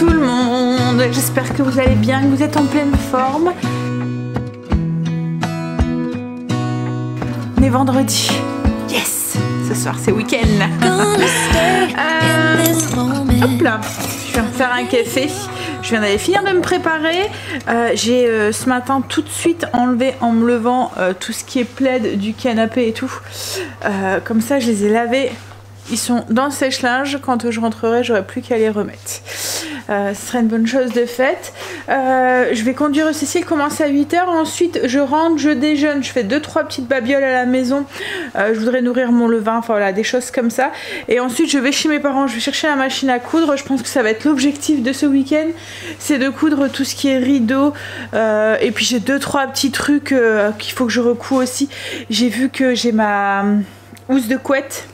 tout le monde, j'espère que vous allez bien, que vous êtes en pleine forme. On est vendredi, yes, ce soir c'est week-end. Hop là, je viens de faire un café, je viens d'aller finir de me préparer. J'ai ce matin tout de suite enlevé en me levant tout ce qui est plaid du canapé et tout. Comme ça je les ai lavés. Ils sont dans le sèche-linge, quand je rentrerai, j'aurai plus qu'à les remettre. Ce serait une bonne chose de faite. Je vais conduire Cécile, commence à 8 h. Ensuite, je rentre, je déjeune, je fais 2-3 petites babioles à la maison. Je voudrais nourrir mon levain, enfin voilà, des choses comme ça. Et ensuite, je vais chez mes parents, je vais chercher la machine à coudre. Je pense que ça va être l'objectif de ce week-end. C'est de coudre tout ce qui est rideau. Et puis, j'ai 2-3 petits trucs qu'il faut que je recouds aussi. J'ai vu que j'ai ma housse de couette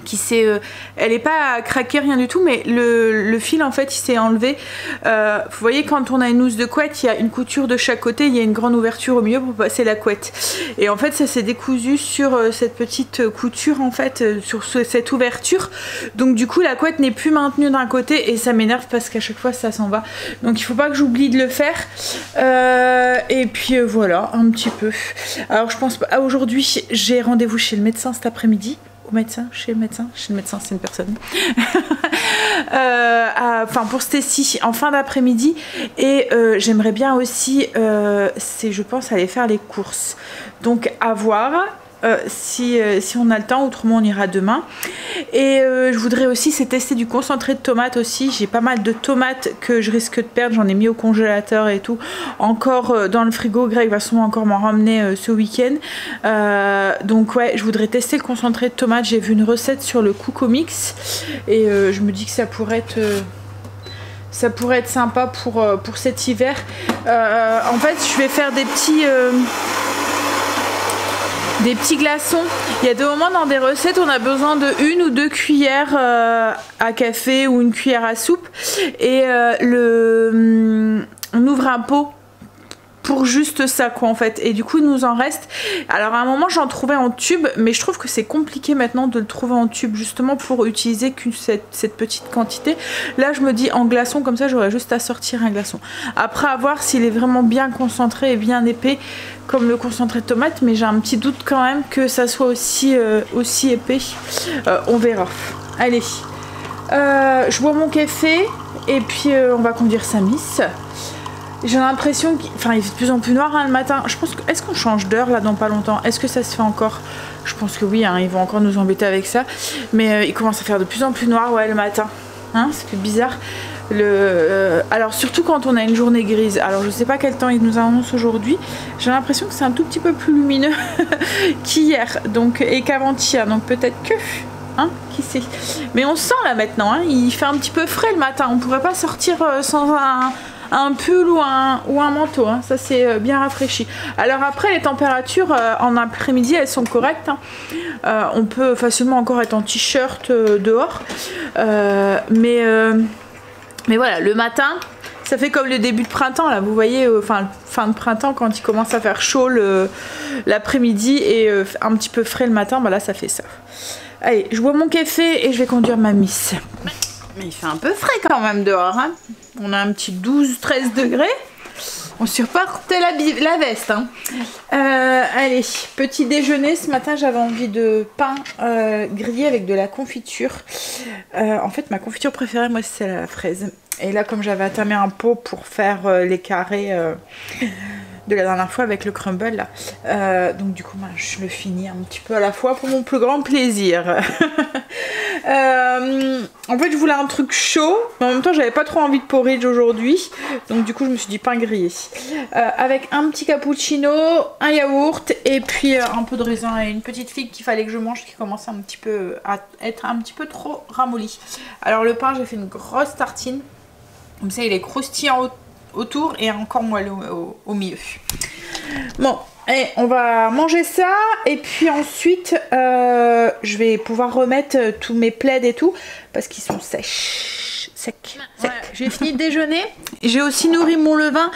qui s'est elle est pas craquée, rien du tout, mais le fil en fait il s'est enlevé. Vous voyez, quand on a une housse de couette, il y a une couture de chaque côté, il y a une grande ouverture au milieu pour passer la couette, et en fait ça s'est décousu sur cette petite couture, en fait sur cette ouverture, donc du coup la couette n'est plus maintenue d'un côté et ça m'énerve parce qu'à chaque fois ça s'en va, donc il faut pas que j'oublie de le faire. Et puis voilà, un petit peu. Alors je pense pas, aujourd'hui j'ai rendez-vous chez le médecin cet après-midi. Chez le médecin c'est une personne. Enfin pour Stécie en fin d'après-midi, et j'aimerais bien aussi je pense aller faire les courses, donc à voir si on a le temps, autrement on ira demain. Et je voudrais aussi tester du concentré de tomates aussi. J'ai pas mal de tomates que je risque de perdre, j'en ai mis au congélateur et tout, encore dans le frigo. Greg va sûrement encore m'en ramener ce week-end, donc ouais, je voudrais tester le concentré de tomates. J'ai vu une recette sur le Coco Mix et je me dis que ça pourrait être sympa pour cet hiver. En fait je vais faire des petits glaçons. Il y a des moments dans des recettes on a besoin de 1 ou 2 cuillères à café ou une cuillère à soupe, et on ouvre un pot pour juste ça quoi en fait, et du coup il nous en reste. Alors à un moment j'en trouvais en tube, mais je trouve que c'est compliqué maintenant de le trouver en tube, justement pour utiliser que cette petite quantité. Là je me dis en glaçon, comme ça j'aurais juste à sortir un glaçon. Après à voir s'il est vraiment bien concentré et bien épais comme le concentré de tomate, mais j'ai un petit doute quand même que ça soit aussi épais. On verra. Allez, je bois mon café et puis on va conduire Samis. J'ai l'impression qu'il est de plus en plus noir le matin. Je pense que, est-ce qu'on change d'heure là dans pas longtemps? Est-ce que ça se fait encore? Je pense que oui, ils vont encore nous embêter avec ça. Mais il commence à faire de plus en plus noir, ouais, le matin. Ça fait bizarre. Alors surtout quand on a une journée grise. Alors je sais pas quel temps il nous annonce aujourd'hui. J'ai l'impression que c'est un tout petit peu plus lumineux qu'hier, et qu'avant-hier. Donc peut-être que... qui sait. Mais on sent là maintenant, il fait un petit peu frais le matin. On pourrait pas sortir sans un pull ou un manteau, ça c'est bien rafraîchi. Alors après les températures en après-midi elles sont correctes, on peut facilement encore être en t-shirt dehors, mais voilà, le matin ça fait comme le début de printemps là, vous voyez, fin de printemps quand il commence à faire chaud l'après-midi et un petit peu frais le matin, là ça fait ça. Allez, je bois mon café et je vais conduire ma miss. Mais il fait un peu frais quand même dehors, On a un petit 12-13 degrés. On supporte la veste, allez, petit déjeuner. Ce matin j'avais envie de pain grillé avec de la confiture. En fait ma confiture préférée moi c'est la fraise. Et là comme j'avais attamé un pot pour faire les carrés de la dernière fois avec le crumble là, donc du coup je le finis un petit peu à la fois pour mon plus grand plaisir. En fait je voulais un truc chaud, mais en même temps j'avais pas trop envie de porridge aujourd'hui, donc du coup je me suis dit pain grillé avec un petit cappuccino, un yaourt et puis un peu de raisin et une petite figue qu'il fallait que je mange, qui commence à être un petit peu trop ramolli. Alors le pain, j'ai fait une grosse tartine, comme ça il est croustillant autour et encore moelleux au milieu. Bon, et on va manger ça, et puis ensuite je vais pouvoir remettre tous mes plaids et tout parce qu'ils sont secs. Ouais, j'ai fini de déjeuner. J'ai aussi nourri mon levain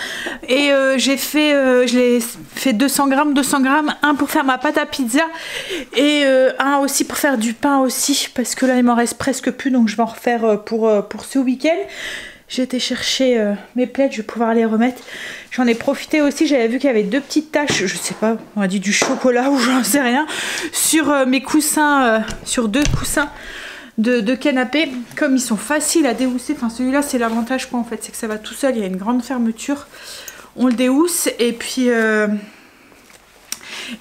et je l'ai fait 200 grammes, un pour faire ma pâte à pizza et un aussi pour faire du pain aussi, parce que là il m'en reste presque plus, donc je vais en refaire pour ce week-end. J'ai été chercher mes plaids, je vais pouvoir les remettre. J'en ai profité aussi, j'avais vu qu'il y avait 2 petites taches, je sais pas, on a dit du chocolat ou j'en sais rien, sur mes coussins, sur 2 coussins de canapé. Comme ils sont faciles à déhousser, enfin celui-là c'est l'avantage quoi en fait, c'est que ça va tout seul, il y a une grande fermeture. On le déhousse et puis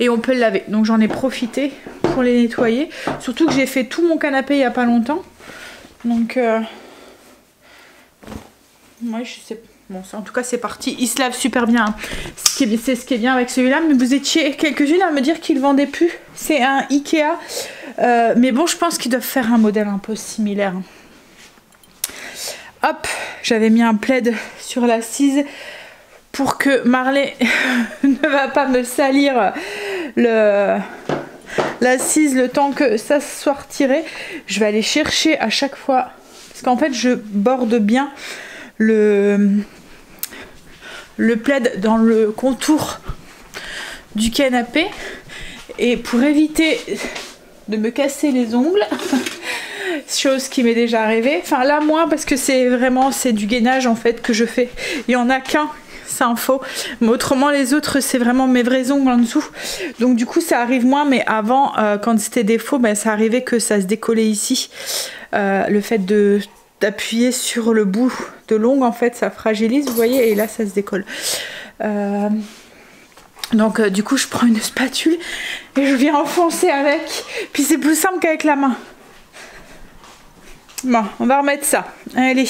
et on peut le laver. Donc j'en ai profité pour les nettoyer. Surtout que j'ai fait tout mon canapé il n'y a pas longtemps. Donc ouais, je sais. Bon, en tout cas c'est parti. Il se lave super bien. C'est ce qui est bien avec celui-là. Mais vous étiez quelques-unes à me dire qu'il ne vendait plus. C'est un Ikea. Mais bon, je pense qu'ils doivent faire un modèle un peu similaire. Hop, j'avais mis un plaid sur l'assise pour que Marley ne va pas me salir l'assise le temps que ça soit retiré. Je vais aller chercher à chaque fois, parce qu'en fait je borde bien le plaid dans le contour du canapé, et pour éviter de me casser les ongles, chose qui m'est déjà arrivée, enfin là moins parce que c'est du gainage en fait que je fais, il y en a qu'un, c'est un faux, mais autrement les autres c'est vraiment mes vrais ongles en dessous, donc du coup ça arrive moins. Mais avant quand c'était des faux, ben, ça arrivait que ça se décollait ici, le fait d'appuyer sur le bout de l'ongle en fait ça fragilise, vous voyez, et là ça se décolle. Donc du coup je prends une spatule et je viens enfoncer avec, puis c'est plus simple qu'avec la main. Bon, on va remettre ça, allez.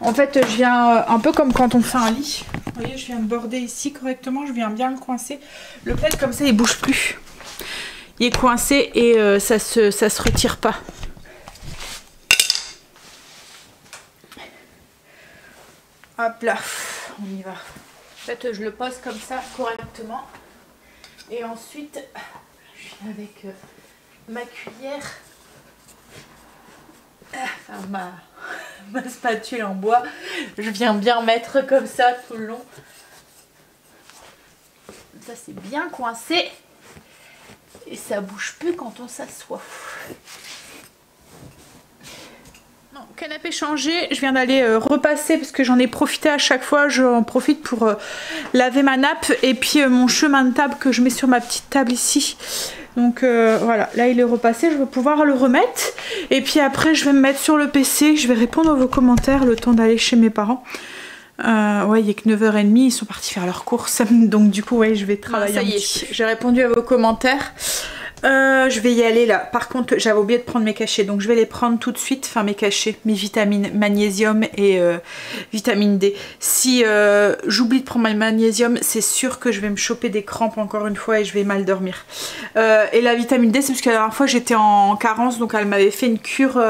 En fait je viens un peu comme quand on fait un lit, vous voyez, je viens de border ici correctement, je viens bien le coincer. Le plaid comme ça il bouge plus, il est coincé et ça se retire pas. Hop là, on y va. En fait je le pose comme ça correctement et ensuite je viens avec ma cuillère, enfin ma spatule en bois, je viens bien mettre comme ça tout le long. Ça c'est bien coincé et ça bouge plus quand on s'assoit. Non, canapé changé, je viens d'aller repasser parce que j'en ai profité à chaque fois, j'en profite pour laver ma nappe et puis mon chemin de table que je mets sur ma petite table ici. Donc voilà, là il est repassé, je vais pouvoir le remettre. Et puis après je vais me mettre sur le PC, je vais répondre à vos commentaires le temps d'aller chez mes parents. Ouais, il n'est que 9h30, ils sont partis faire leurs courses. Donc du coup, ouais, je vais travailler. Ça y est, j'ai répondu à vos commentaires. Je vais y aller là. Par contre, j'avais oublié de prendre mes cachets, donc je vais les prendre tout de suite. Enfin, mes cachets, mes vitamines, magnésium et vitamine D. Si j'oublie de prendre mon magnésium, c'est sûr que je vais me choper des crampes encore une fois et je vais mal dormir. Et la vitamine D, c'est parce que la dernière fois j'étais en carence, donc elle m'avait fait une cure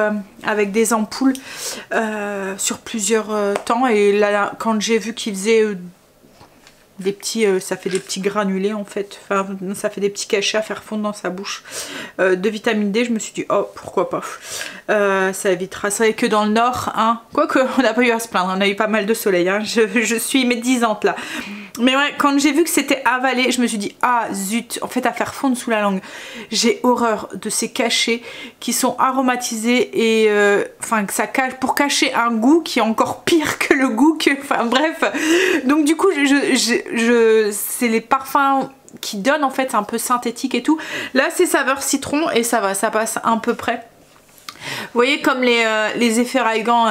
avec des ampoules sur plusieurs temps. Et là, quand j'ai vu qu'il faisait des petits, ça fait des petits granulés en fait, enfin ça fait des petits cachets à faire fondre dans sa bouche de vitamine D. Je me suis dit oh pourquoi pas, ça évitera. C'est vrai que dans le nord, hein, quoique on n'a pas eu à se plaindre, on a eu pas mal de soleil, hein. Je suis médisante là, mais ouais, quand j'ai vu que c'était avalé, je me suis dit ah zut, en fait à faire fondre sous la langue. J'ai horreur de ces cachets qui sont aromatisés et enfin que ça cache, pour cacher un goût qui est encore pire que le goût que, enfin bref. Donc du coup c'est les parfums qui donnent en fait un peu synthétique et tout. Là c'est saveur citron et ça va, ça passe à peu près. Vous voyez comme les effervescents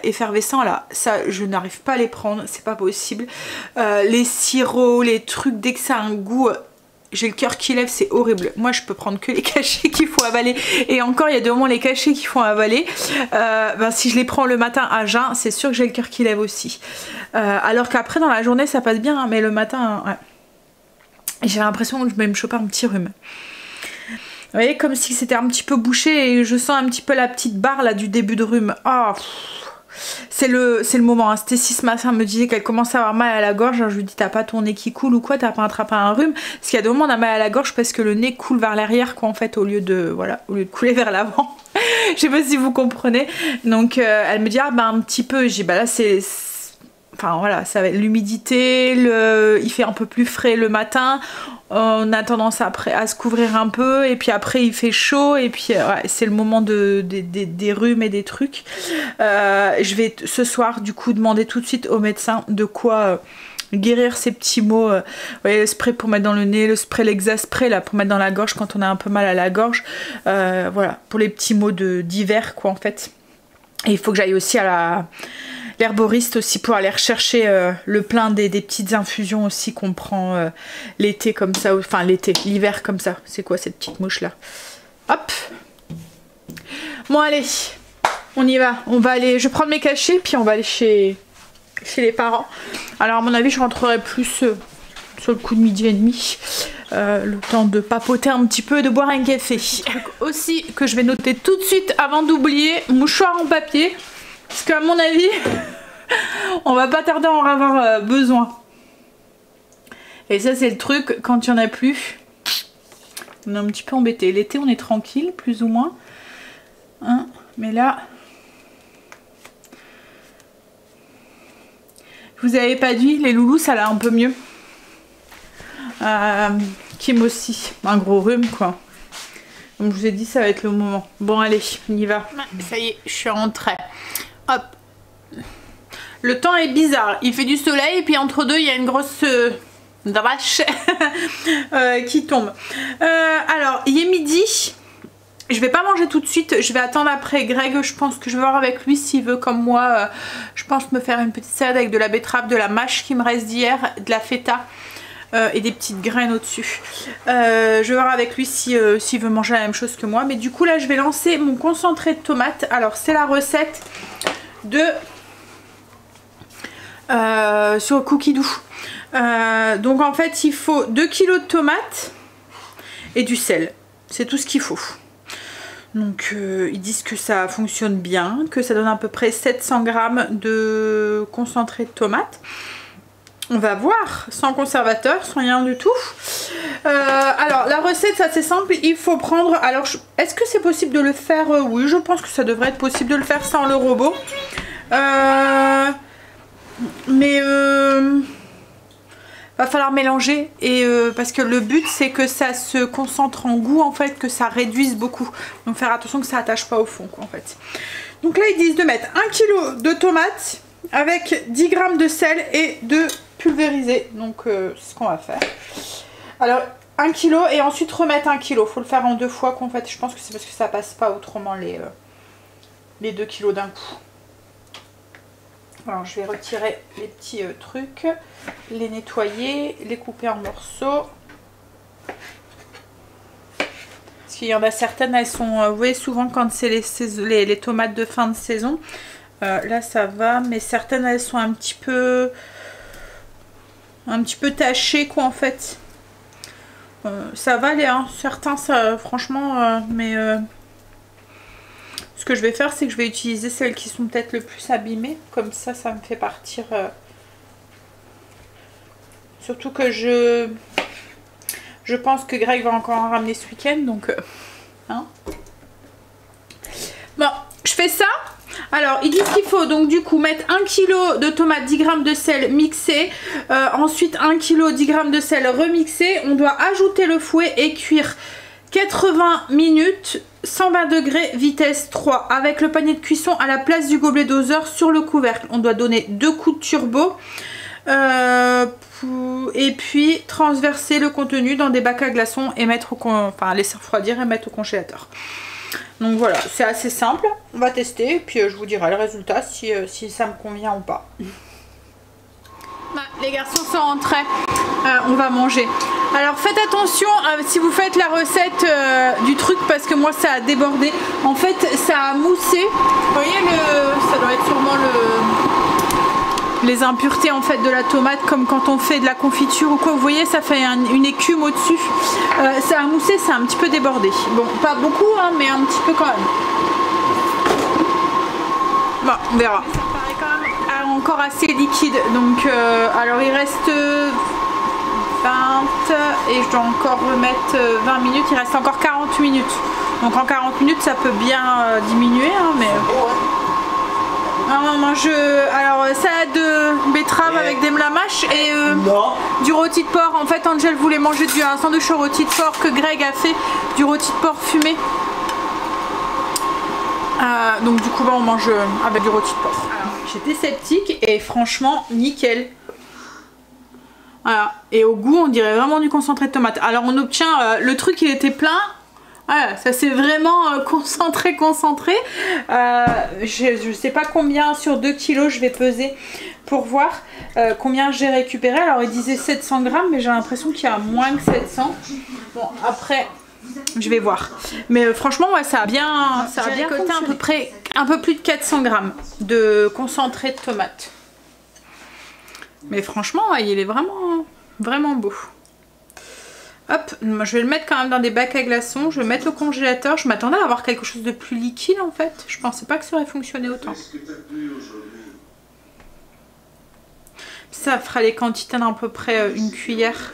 effervescents là, ça je n'arrive pas à les prendre, c'est pas possible. Les sirops, les trucs, dès que ça a un goût, j'ai le cœur qui lève, c'est horrible. Moi je peux prendre que les cachets qu'il faut avaler, et encore il y a des moments les cachets qu'il faut avaler, ben, si je les prends le matin à jeun, c'est sûr que j'ai le cœur qui lève aussi, alors qu'après dans la journée ça passe bien, hein, mais le matin ouais. J'ai l'impression que je vais me choper un petit rhume. Vous voyez, comme si c'était un petit peu bouché et je sens un petit peu la petite barre là du début de rhume. Oh, c'est le moment, hein. Stécie ce matin me disait qu'elle commençait à avoir mal à la gorge. Je lui dis t'as pas ton nez qui coule ou quoi, t'as pas attrapé un rhume? Parce qu'il y a des moments on a mal à la gorge parce que le nez coule vers l'arrière quoi en fait, au lieu de, voilà, au lieu de couler vers l'avant. Je sais pas si vous comprenez. Donc elle me dit ah bah un petit peu, j'ai bah là c'est... enfin voilà, ça va être l'humidité, il fait un peu plus frais le matin. On a tendance après à se couvrir un peu et puis après il fait chaud et puis ouais, c'est le moment des rhumes et des trucs. Je vais ce soir du coup demander tout de suite au médecin de quoi guérir ces petits maux. Ouais, le spray pour mettre dans le nez, le spray l'Exaspray là pour mettre dans la gorge quand on a un peu mal à la gorge. Voilà, pour les petits maux d'hiver quoi en fait. Et il faut que j'aille aussi à l'herboriste aussi pour aller rechercher le plein des petites infusions aussi qu'on prend l'été comme ça, enfin l'hiver comme ça. C'est quoi cette petite mouche là? Hop. Bon allez, on y va. On va aller, je vais prendre mes cachets puis on va aller chez les parents. Alors à mon avis je rentrerai plus sur le coup de 12h30. Le temps de papoter un petit peu, de boire un café. Donc aussi que je vais noter tout de suite avant d'oublier, mouchoir en papier. Parce qu'à mon avis, on va pas tarder à en avoir besoin. Et ça c'est le truc, quand il n'y en a plus, on est un petit peu embêté. L'été on est tranquille, plus ou moins. Hein, mais là, je vous avais pas dit, les loulous ça l'a un peu mieux. Kim aussi, un gros rhume quoi. Comme je vous ai dit, ça va être le moment. Bon allez, on y va. Ça y est, je suis rentrée. Hop. Le temps est bizarre. Il fait du soleil et puis entre deux, il y a une grosse vache qui tombe. Alors, il est midi. Je vais pas manger tout de suite. Je vais attendre après Greg. Je pense que je vais voir avec lui s'il veut comme moi. Je pense me faire une petite salade avec de la betterave, de la mâche qui me reste d'hier, de la feta. Et des petites graines au-dessus. Je vais voir avec lui s'il veut manger la même chose que moi. Mais du coup là je vais lancer mon concentré de tomates. Alors c'est la recette de sur Cookie Doux. Donc en fait il faut 2 kg de tomates et du sel. C'est tout ce qu'il faut. Donc ils disent que ça fonctionne bien, que ça donne à peu près 700 g de concentré de tomates. On va voir, sans conservateur, sans rien du tout. Alors la recette c'est assez simple, il faut prendre, alors est-ce que c'est possible de le faire? Oui, je pense que ça devrait être possible de le faire sans le robot. Mais va falloir mélanger et parce que le but c'est que ça se concentre en goût en fait, que ça réduise beaucoup. Donc faire attention que ça attache pas au fond quoi, en fait. Donc là ils disent de mettre 1 kg de tomates avec 10 g de sel et de pulvériser. Donc c'est ce qu'on va faire. Alors 1 kg et ensuite remettre 1 kg. Faut le faire en 2 fois qu'en fait. Je pense que c'est parce que ça passe pas autrement les 2 kg d'un coup. Alors je vais retirer les petits trucs, les nettoyer, les couper en morceaux. Parce qu'il y en a certaines, elles sont, vous voyez souvent quand c'est les tomates de fin de saison, là ça va, mais certaines elles sont un petit peu tachées quoi en fait. Ça va aller, hein. Certains ça franchement, mais ce que je vais faire c'est que je vais utiliser celles qui sont peut-être le plus abîmées, comme ça ça me fait partir. Surtout que je pense que Greg va encore en ramener ce week-end, donc hein. Bon, je fais ça. Alors ils disent qu'il faut donc du coup mettre 1 kg de tomates, 10 g de sel mixé, ensuite 1 kg 10 g de sel remixé. On doit ajouter le fouet et cuire 80 minutes, 120 degrés, vitesse 3, avec le panier de cuisson à la place du gobelet doseur sur le couvercle. On doit donner 2 coups de turbo et puis transverser le contenu dans des bacs à glaçons et mettre enfin laisser refroidir et mettre au congélateur. Donc voilà, c'est assez simple. On va tester et puis je vous dirai le résultat si ça me convient ou pas. Les garçons sont rentrés, on va manger. Alors faites attention si vous faites la recette du truc, parce que moi ça a débordé. En fait ça a moussé. Vous voyez, ça doit être sûrement les impuretés en fait de la tomate, comme quand on fait de la confiture ou quoi. Vous voyez, ça fait une écume au dessus. Ça a moussé, ça a un petit peu débordé. Bon, pas beaucoup hein, mais un petit peu quand même. Bon, on verra. Ça paraît quand même encore assez liquide. Donc alors il reste 20 et je dois encore remettre 20 minutes. Il reste encore 40 minutes. Donc en 40 minutes ça peut bien diminuer hein, mais on mange alors salade de betterave avec des mlamaches et du rôti de porc. En fait, Angel voulait manger un sandwich au rôti de porc que Greg a fait, du rôti de porc fumé. Donc du coup, on mange avec du rôti de porc. J'étais sceptique et franchement, nickel. Voilà. Et au goût, on dirait vraiment du concentré de tomate. Alors on obtient, le truc il était plein. Voilà, ça c'est vraiment concentré. Je sais pas combien sur 2 kilos je vais peser pour voir combien j'ai récupéré. Alors il disait 700 grammes, mais j'ai l'impression qu'il y a moins que 700. Bon, après, je vais voir. Mais franchement, ouais, ça a bien récolté à peu près un peu plus de 400 grammes de concentré de tomate. Mais franchement, ouais, il est vraiment beau. Hop, je vais le mettre quand même dans des bacs à glaçons. Je vais le mettre au congélateur. Je m'attendais à avoir quelque chose de plus liquide en fait. Je pensais pas que ça aurait fonctionné autant. Ça fera les quantités d'à peu près une cuillère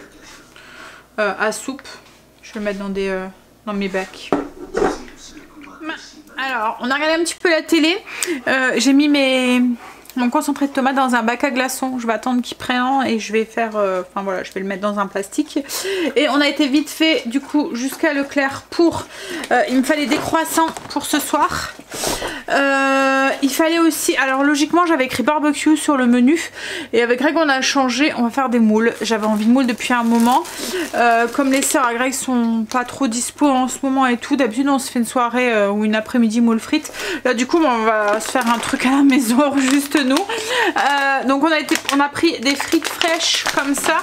à soupe. Je vais le mettre dans mes bacs. Alors, on a regardé un petit peu la télé. J'ai mis mon concentré de tomate dans un bac à glaçons. Je vais attendre qu'il prenne et je vais faire, enfin voilà, je vais le mettre dans un plastique. Et on a été vite fait du coup jusqu'à Leclerc pour, il me fallait des croissants pour ce soir. Il fallait aussi, alors logiquement j'avais écrit barbecue sur le menu et avec Greg on a changé, on va faire des moules. J'avais envie de moules depuis un moment. Comme les sœurs à Greg sont pas trop dispo en ce moment et tout, d'habitude on se fait une soirée ou une après-midi moules frites. Là du coup on va se faire un truc à la maison juste nous. Donc on a pris des frites fraîches comme ça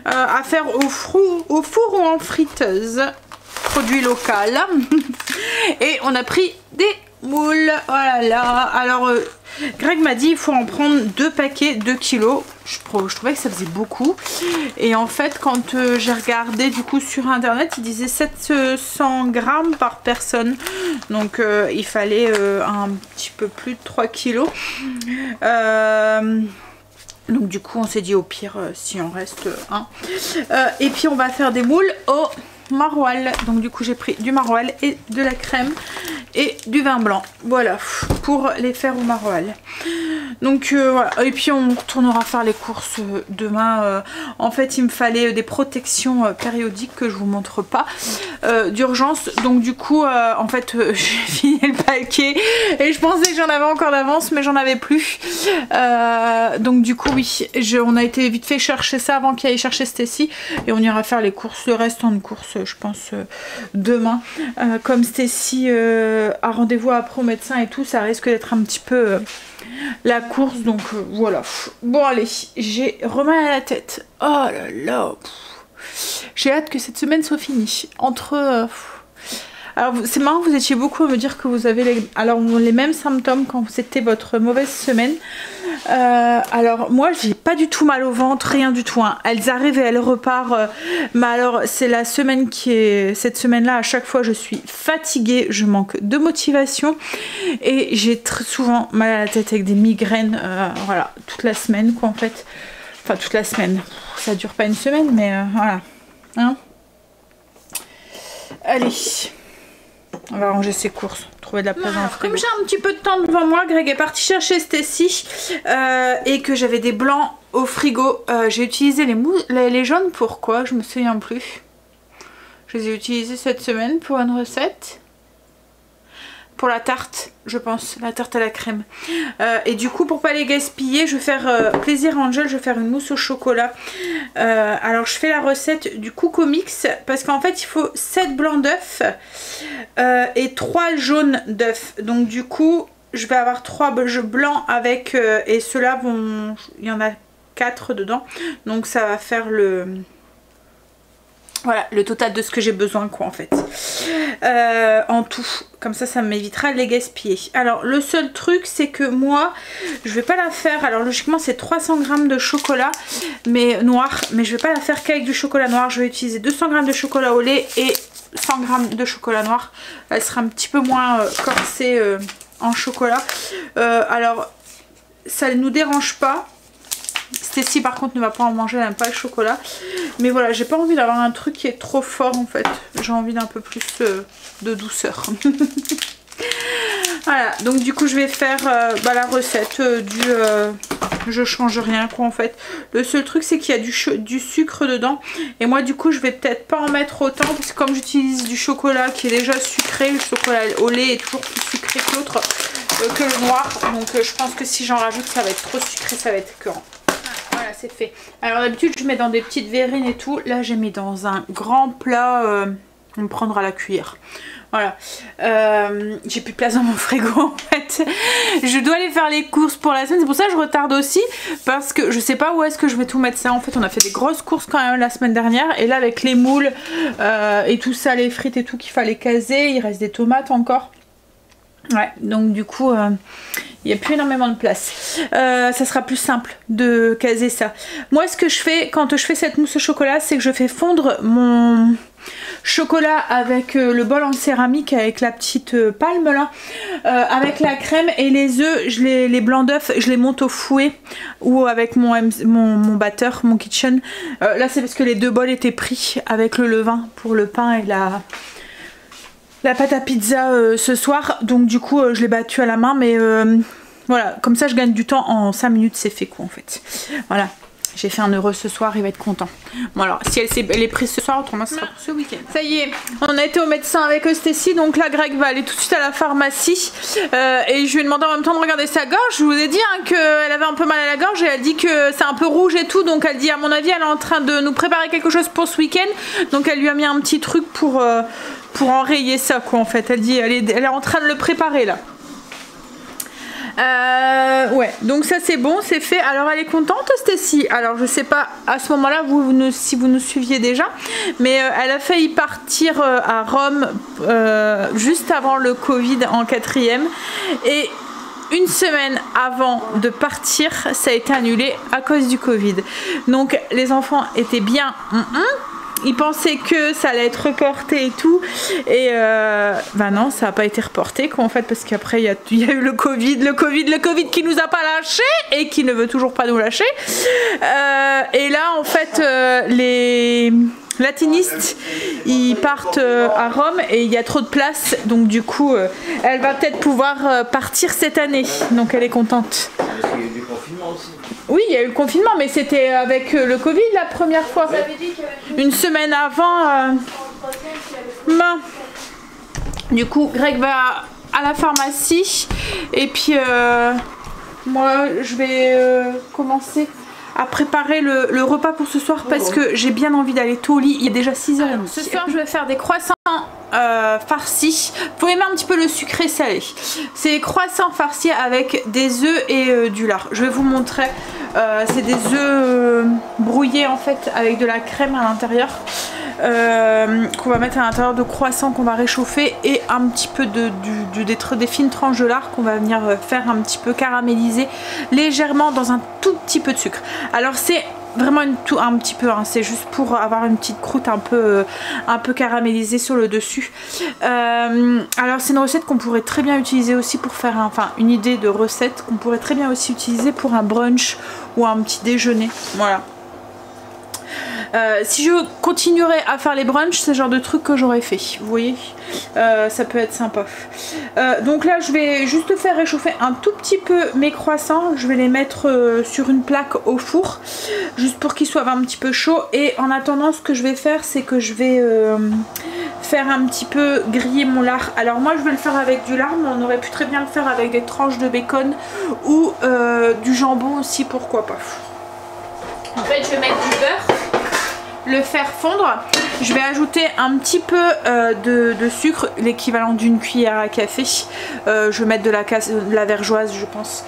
à faire au four ou en friteuse, produit local. Et on a pris des moules, voilà. Alors Greg m'a dit il faut en prendre 2 paquets 2 kilos. Je trouvais que ça faisait beaucoup et en fait quand j'ai regardé du coup sur internet il disait 700 grammes par personne, donc il fallait un petit peu plus de 3 kilos. Donc du coup on s'est dit au pire s'il en reste un. Et puis on va faire des moules au maroilles. Donc du coup j'ai pris du maroilles et de la crème et du vin blanc. Voilà, pour les faire au maroilles. Donc voilà, et puis on retournera faire les courses demain. En fait il me fallait des protections périodiques que je vous montre pas d'urgence. Donc du coup en fait j'ai fini le paquet et je pensais que j'en avais encore d'avance mais j'en avais plus. Donc du coup oui, on a été vite fait chercher ça avant qu'il aille chercher Stacy et on ira faire les courses, le restant de courses je pense demain. Comme Stacy a rendez-vous après au médecin et tout, ça risque d'être un petit peu la course, donc voilà. Bon allez, j'ai remis à la tête. Oh là là, j'ai hâte que cette semaine soit finie. Entre alors c'est marrant, vous étiez beaucoup à me dire que vous avez les mêmes symptômes quand c'était votre mauvaise semaine. Alors moi j'ai pas du tout mal au ventre, rien du tout hein. Elles arrivent et elles repartent, mais alors c'est la semaine qui est cette semaine là, à chaque fois je suis fatiguée, je manque de motivation et j'ai très souvent mal à la tête avec des migraines, voilà, toute la semaine quoi en fait, enfin toute la semaine, ça dure pas une semaine mais voilà hein. Allez, on va ranger ses courses, trouver de la place dans le frigo. Comme j'ai un petit peu de temps devant moi, Greg est parti chercher Stacy et que j'avais des blancs au frigo. J'ai utilisé les jaunes, pourquoi? Je me souviens plus. Je les ai utilisés cette semaine pour une recette. Pour la tarte, je pense, la tarte à la crème. Et du coup, pour pas les gaspiller, je vais faire plaisir à Angel, je vais faire une mousse au chocolat. Alors, je fais la recette du Coco Mix parce qu'en fait, il faut 7 blancs d'œufs et 3 jaunes d'œufs. Donc, du coup, je vais avoir 3 blancs avec et ceux-là vont, il y en a 4 dedans. Donc, ça va faire voilà, le total de ce que j'ai besoin quoi en fait. En tout. Comme ça m'évitera de les gaspiller. Alors le seul truc c'est que moi je vais pas la faire. Alors logiquement c'est 300 grammes de chocolat mais noir. Mais je vais pas la faire qu'avec du chocolat noir. Je vais utiliser 200 grammes de chocolat au lait et 100 grammes de chocolat noir. Elle sera un petit peu moins corsée en chocolat. Alors ça ne nous dérange pas. Stacy par contre ne va pas en manger, elle n'aime pas le chocolat. Mais voilà, j'ai pas envie d'avoir un truc qui est trop fort en fait. J'ai envie d'un peu plus de douceur. Voilà, donc du coup je vais faire la recette je change rien quoi en fait. Le seul truc c'est qu'il y a du sucre dedans et moi du coup je vais peut-être pas en mettre autant parce que comme j'utilise du chocolat qui est déjà sucré, le chocolat au lait est toujours plus sucré que l'autre, que le noir, donc je pense que si j'en rajoute ça va être trop sucré, ça va être écœurant. Voilà, c'est fait. Alors d'habitude je mets dans des petites verrines et tout, là j'ai mis dans un grand plat, on me prendra la cuillère. Voilà, j'ai plus de place dans mon frigo en fait. Je dois aller faire les courses pour la semaine, c'est pour ça que je retarde aussi parce que je sais pas où est-ce que je vais tout mettre ça. En fait on a fait des grosses courses quand même la semaine dernière et là avec les moules et tout ça, les frites et tout qu'il fallait caser, il reste des tomates encore. Ouais, donc du coup il n'y a plus énormément de place. Ça sera plus simple de caser ça. Moi ce que je fais quand je fais cette mousse au chocolat, c'est que je fais fondre mon chocolat avec le bol en céramique avec la petite palme là, avec la crème et les œufs, les blancs d'œufs, je les monte au fouet ou avec mon batteur, mon kitchen. Là c'est parce que les 2 bols étaient pris avec le levain pour le pain et la pâte à pizza ce soir, donc du coup je l'ai battu à la main, mais voilà, comme ça je gagne du temps, en 5 minutes c'est fait quoi en fait. Voilà, j'ai fait un heureux ce soir, il va être content. Bon alors, si elle est prise ce soir, autrement ce sera pour ce week-end. Ça y est, on a été au médecin avec Stécie, donc là Greg va aller tout de suite à la pharmacie et je lui ai demandé en même temps de regarder sa gorge. Je vous ai dit qu'elle avait un peu mal à la gorge et elle dit que c'est un peu rouge et tout, donc elle dit à mon avis elle est en train de nous préparer quelque chose pour ce week-end, donc elle lui a mis un petit truc pour enrayer ça quoi en fait. Elle dit elle est en train de le préparer là. Ouais, donc ça c'est bon, c'est fait. Alors elle est contente Stécie. Alors je sais pas à ce moment là si vous nous suiviez déjà, mais elle a failli partir à Rome juste avant le Covid en 4e et une semaine avant de partir ça a été annulé à cause du Covid. Donc les enfants étaient bien ils pensaient que ça allait être reporté et tout, et bah non, ça n'a pas été reporté quoi en fait, parce qu'après il y a eu le Covid qui nous a pas lâché et qui ne veut toujours pas nous lâcher. Et là en fait les latinistes ils partent à Rome et il y a trop de place, donc du coup elle va peut-être pouvoir partir cette année, donc elle est contente. Parce qu'il y a eu du confinement aussi. Oui, il y a eu le confinement, mais c'était avec le Covid la première fois. Une semaine avant. Du coup, Greg va à la pharmacie. Et puis, moi, je vais commencer à préparer le repas pour ce soir parce que j'ai bien envie d'aller tôt au lit. Il est déjà 6h30. Ce soir, je vais faire des croissants farcis. Vous pouvez mettre un petit peu le sucré salé. C'est des croissants farcis avec des œufs et du lard. Je vais vous montrer. C'est des œufs brouillés en fait avec de la crème à l'intérieur qu'on va mettre à l'intérieur de croissants qu'on va réchauffer et un petit peu des fines tranches de lard qu'on va venir faire un petit peu caraméliser légèrement dans un tout petit peu de sucre. Alors c'est vraiment un petit peu, hein, c'est juste pour avoir une petite croûte un peu caramélisée sur le dessus. Alors c'est une recette qu'on pourrait très bien utiliser aussi pour faire une idée de recette qu'on pourrait très bien aussi utiliser pour un brunch ou un petit déjeuner. Voilà. Si je continuerai à faire les brunchs, c'est le genre de truc que j'aurais fait, vous voyez, ça peut être sympa. Donc là je vais juste faire réchauffer un tout petit peu mes croissants, je vais les mettre sur une plaque au four juste pour qu'ils soient un petit peu chauds, et en attendant ce que je vais faire c'est que je vais faire un petit peu griller mon lard. Alors moi je vais le faire avec du lard, mais on aurait pu très bien le faire avec des tranches de bacon ou du jambon aussi, pourquoi pas. En fait je vais mettre du beurre, le faire fondre, je vais ajouter un petit peu de sucre, l'équivalent d'une cuillère à café, je vais mettre de la vergeoise je pense,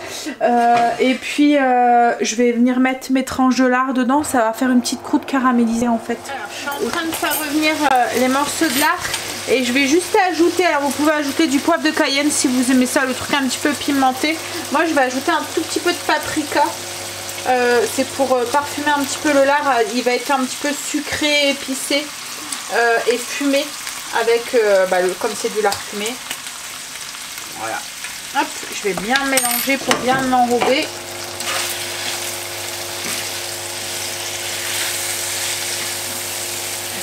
et puis je vais venir mettre mes tranches de lard dedans, ça va faire une petite croûte caramélisée en fait. Alors, je suis en train de faire revenir les morceaux de lard et je vais juste ajouter, alors vous pouvez ajouter du poivre de Cayenne si vous aimez ça, le truc un petit peu pimenté. Moi je vais ajouter un tout petit peu de paprika. C'est pour parfumer un petit peu le lard, il va être un petit peu sucré, épicé et fumé avec, comme c'est du lard fumé. Voilà. Hop, je vais bien mélanger pour bien l'enrober.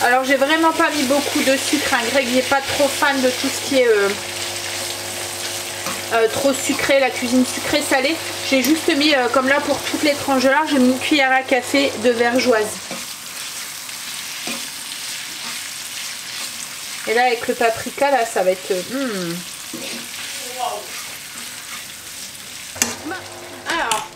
Alors j'ai vraiment pas mis beaucoup de sucre, hein. Greg n'est pas trop fan de tout ce qui est trop sucré, la cuisine sucrée salée. J'ai juste mis, comme là pour toutes les tranches de lard, j'ai mis une cuillère à café de vergeoise. Et là avec le paprika, là ça va être... Alors,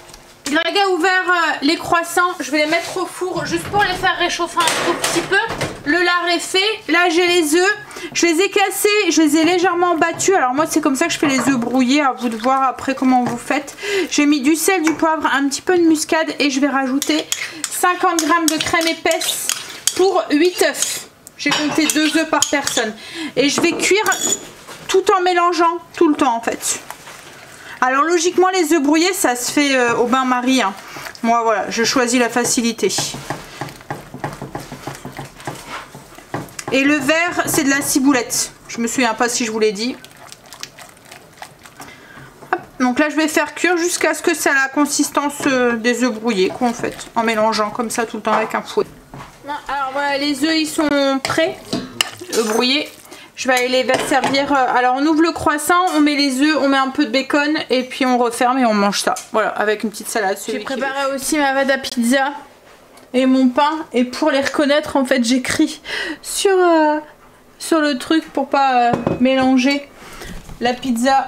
Greg a ouvert les croissants, je vais les mettre au four juste pour les faire réchauffer un tout petit peu. Le lard est fait, là j'ai les œufs, je les ai cassés, je les ai légèrement battus. Alors moi c'est comme ça que je fais les œufs brouillés, à vous de voir après comment vous faites. J'ai mis du sel, du poivre, un petit peu de muscade et je vais rajouter 50 g de crème épaisse pour 8 œufs. J'ai compté 2 œufs par personne. Et je vais cuire tout en mélangeant tout le temps en fait. Alors logiquement les œufs brouillés ça se fait au bain-marie. Hein. Moi voilà, je choisis la facilité. Et le vert c'est de la ciboulette. Je me souviens pas si je vous l'ai dit. Hop. Donc là je vais faire cuire jusqu'à ce que ça ait la consistance des œufs brouillés quoi en fait. En mélangeant comme ça tout le temps avec un fouet. Alors voilà les œufs ils sont prêts. Brouillés. Je vais aller les servir. Alors on ouvre le croissant, on met les œufs, on met un peu de bacon et puis on referme et on mange ça. Voilà, avec une petite salade. J'ai préparé aussi ma pâte à pizza et mon pain. Et pour les reconnaître, en fait, j'écris sur le truc pour pas mélanger la pizza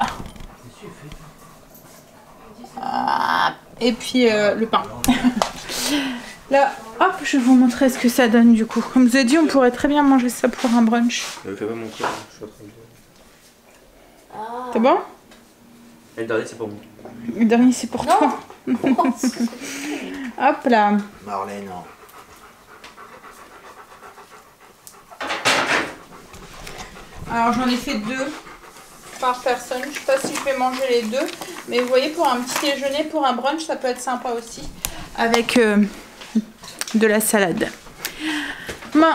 et puis le pain. Là, hop, je vais vous montrer ce que ça donne du coup. Comme je vous ai dit, on pourrait très bien manger ça pour un brunch. Fais pas montrer, je suis en train de... C'est bon? Et le dernier c'est pour moi. Le dernier c'est pour toi. Hop là. Marlène. Alors j'en ai fait 2 par personne. Je sais pas si je vais manger les 2. Mais vous voyez, pour un petit déjeuner, pour un brunch, ça peut être sympa aussi. Avec... de la salade. Bon.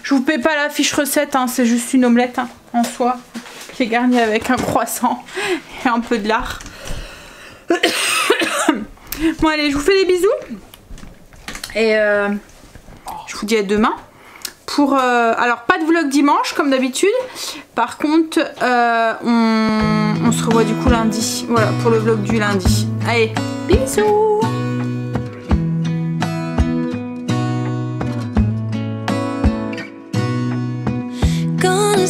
Je vous paie pas la fiche recette, hein, c'est juste une omelette hein, en soi qui est garnie avec un croissant et un peu de lard. Bon allez, je vous fais des bisous et je vous dis à demain pour alors pas de vlog dimanche comme d'habitude. Par contre on se revoit du coup lundi. Voilà pour le vlog du lundi. Allez, bisous. Gonna